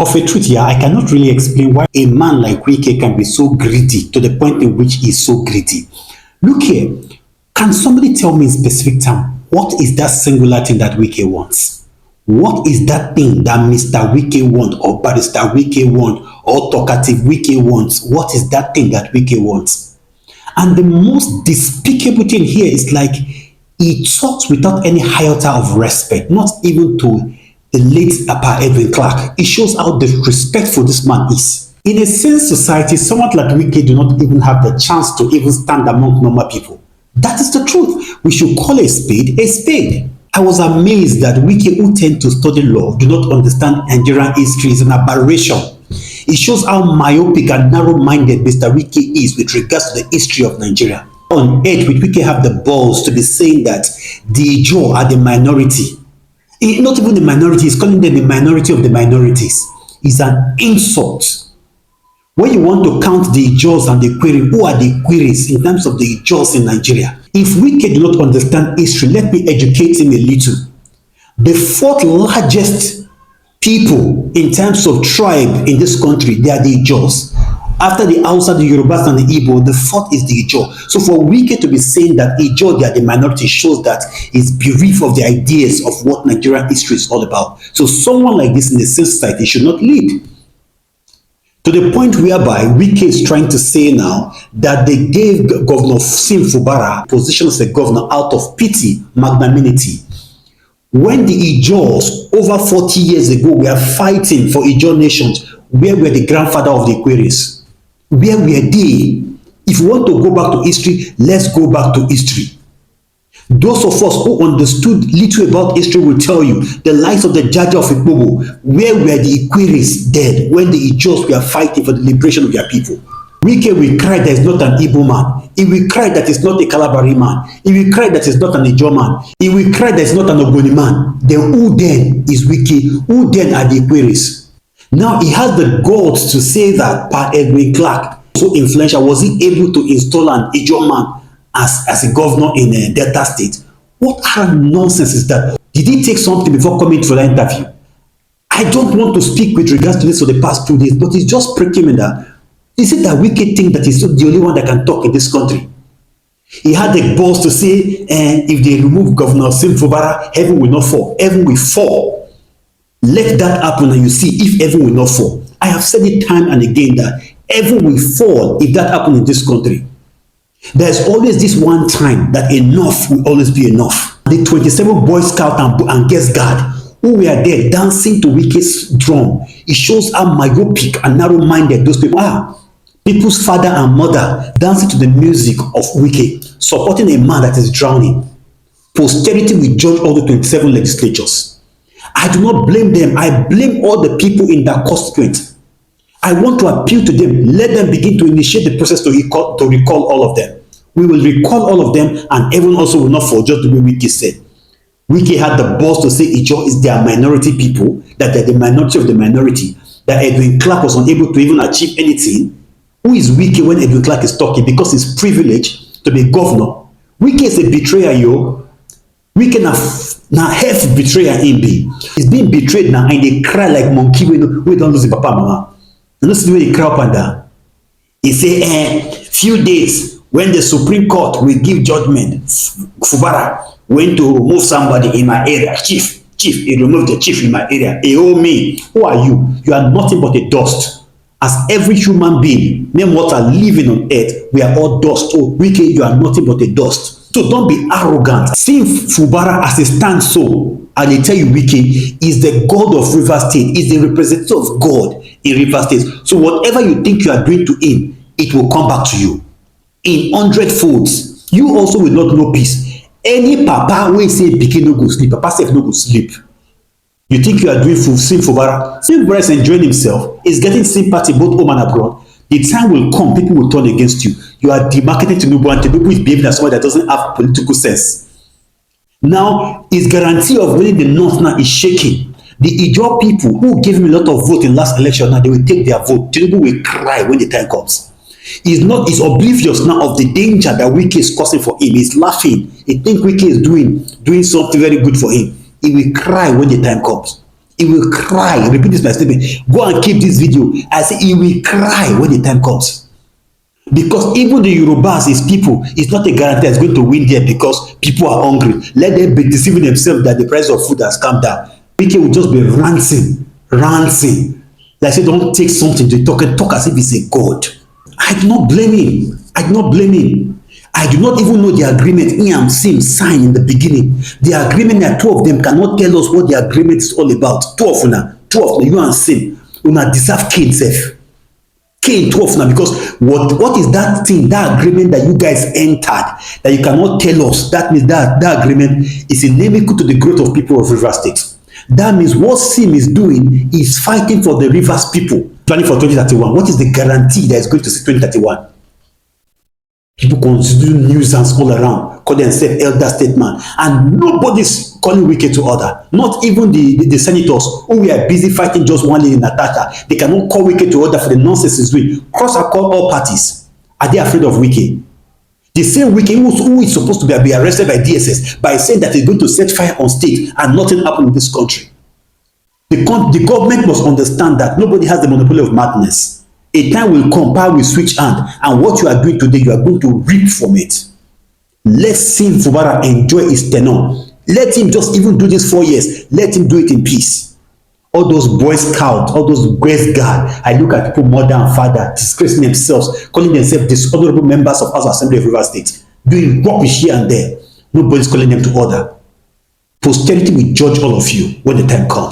Of a truth, yeah, I cannot really explain why a man like Wike can be so greedy to the point in which he's so greedy. Look here, can somebody tell me in specific term, what is that singular thing that Wike wants? What is that thing that Mr. Wike wants, or Barrister Wike wants, or Talkative Wike wants? What is that thing that Wike wants? And the most despicable thing here is like, he talks without any iota of respect, not even to the late Edwin Clerk. It shows how disrespectful this man is. In a sane society, someone like Wike do not even have the chance to even stand among normal people. That is the truth. We should call a spade a spade. I was amazed that Wike, who tend to study law, do not understand Nigerian history is an aberration. It shows how myopic and narrow-minded Mr. Wike is with regards to the history of Nigeria. On earth, would Wike have the balls to be saying that the Ijaw are the minority? Not even the minority, he's calling them the minority of the minorities. It's an insult. When you want to count the Ijaws and the query, who are the queries in terms of the Ijaws in Nigeria? If Wike do not understand history, let me educate him a little. The fourth largest people in terms of tribe in this country, they are the Ijaws. After the Hausa, the Yorubas, and the Igbo, the fourth is the Ijaw. So for Wike to be saying that Ijaw, they are the minority, shows that he's bereft of the ideas of what Nigerian history is all about. So someone like this in the same society should not lead. To the point whereby Wike is trying to say now that they gave Governor Sim Fubara position as a governor out of pity, magnanimity. When the Ijaws over 40 years ago were fighting for Ijaw nations, where were the grandfather of the Queries? Where were they? If you want to go back to history, let's go back to history. Those of us who understood little about history will tell you the lives of the Jaja of Igbobo. Where were the Queries dead when the Ijaws were fighting for the liberation of their people? Wike will cry that he's not an Igbo man. He will cry that he's not a Calabari man. He will cry that he's not an Ijaw man. He will cry that he's not an Ogoni man. Then who then is Wike? Who then are the Queries? Now he has the guts to say that Edwin Clerk, so influential, was he able to install an Ijaw man as a governor in Delta State? What kind of nonsense is that? Did he take something before coming to the interview? I don't want to speak with regards to this for the past 2 days, but it's just pricking me that, is it that Wike thing that he's the only one that can talk in this country? He had the balls to say, if they remove Governor Sim Fubara, heaven will not fall. Heaven will fall. Let that happen and you see if heaven will not fall. I have said it time and again that heaven will fall if that happens in this country. There's always this one time that enough will always be enough. The 27 Boy Scout and Guest Guard who were there dancing to Wike's drum, it shows how myopic and narrow-minded those people are. People's father and mother dancing to the music of Wike, supporting a man that is drowning. Posterity will judge all the 27 legislatures. I do not blame them. I blame all the people in that constituent. I want to appeal to them. Let them begin to initiate the process to recall all of them. We will recall all of them, and everyone also will not fall, just the way Wike said. Wike had the balls to say Ijaw is their minority people, that they're the minority of the minority, that Edwin Clerk was unable to even achieve anything. Who is Wike when Edwin Clerk is talking? Because he's privileged to be governor. Wike is a betrayer, yo. Wike now half betrayer in be. He's being betrayed now, and they cry like monkey we don't lose the papa mama. You know, see the way they cry up and down. He say, few days when the Supreme Court will give judgment, Fubara went to remove somebody in my area. Chief, he removed the chief in my area. Hey, oh me, who are you? You are nothing but a dust. As every human being, name what are living on earth, we are all dust. Oh, Wike, you are nothing but a dust. So don't be arrogant. Sim Fubara as a stand so, and they tell you Wike is the God of River State, is the representative of God in River State. So whatever you think you are doing to him, it will come back to you in 100 folds. You also will not know peace. Any papa will say pikin no go sleep, papa sef no go sleep. You think you are doing for Sim Fubara? Sim Fubara is enjoying himself. He's getting sympathy both home and abroad. The time will come, people will turn against you. You are demarketing Tinubu, and Tinubu is behaving as someone that doesn't have political sense. Now, his guarantee of winning the North now is shaking. The Ijaw people who gave him a lot of vote in last election, now they will take their vote. Tinubu will cry when the time comes. He's oblivious now of the danger that Wike is causing for him. He's laughing. He thinks Wike is doing something very good for him. He will cry when the time comes. He will cry. Repeat this my statement. Go and keep this video. I say he will cry when the time comes. Because even the Yorubas, his people, it's not a guarantee it's going to win there because people are hungry. Let them be deceiving themselves that the price of food has come down. Wike will just be ranting. Like say, don't take something to talk and talk as if it's a god. I do not blame him. I do not even know the agreement he and Sim signed in the beginning. The agreement that two of them cannot tell us what the agreement is all about. Two of them, you and Sim, una deserve Cain sef. Cain 12 now, because what is that thing, that agreement that you guys entered that you cannot tell us? That means that agreement is inimical to the growth of people of Rivers State. That means what Sim is doing is fighting for the Rivers people, planning for 2031. What is the guarantee that is going to see 2031? People consider nuisance all around, call themselves elder statesman, and nobody's calling Wike to order. Not even the senators who were busy fighting just one lady, Natasha. They cannot call Wike to order for the nonsense he's doing. Cross across all parties. Are they afraid of Wike? The same Wike who is supposed to be arrested by DSS by saying that he's going to set fire on state and nothing happened in this country. The government must understand that nobody has the monopoly of madness. A time will come, power will switch hand, and what you are doing today, you are going to reap from it. Let Sim Fubara enjoy his tenure. Let him just even do this 4 years. Let him do it in peace. All those Boy Scouts, all those grace guard, I look at people, mother and father, disgracing themselves, calling themselves dishonorable members of House Assembly of Rivers State, doing rubbish here and there. Nobody's calling them to order. Posterity will judge all of you when the time comes.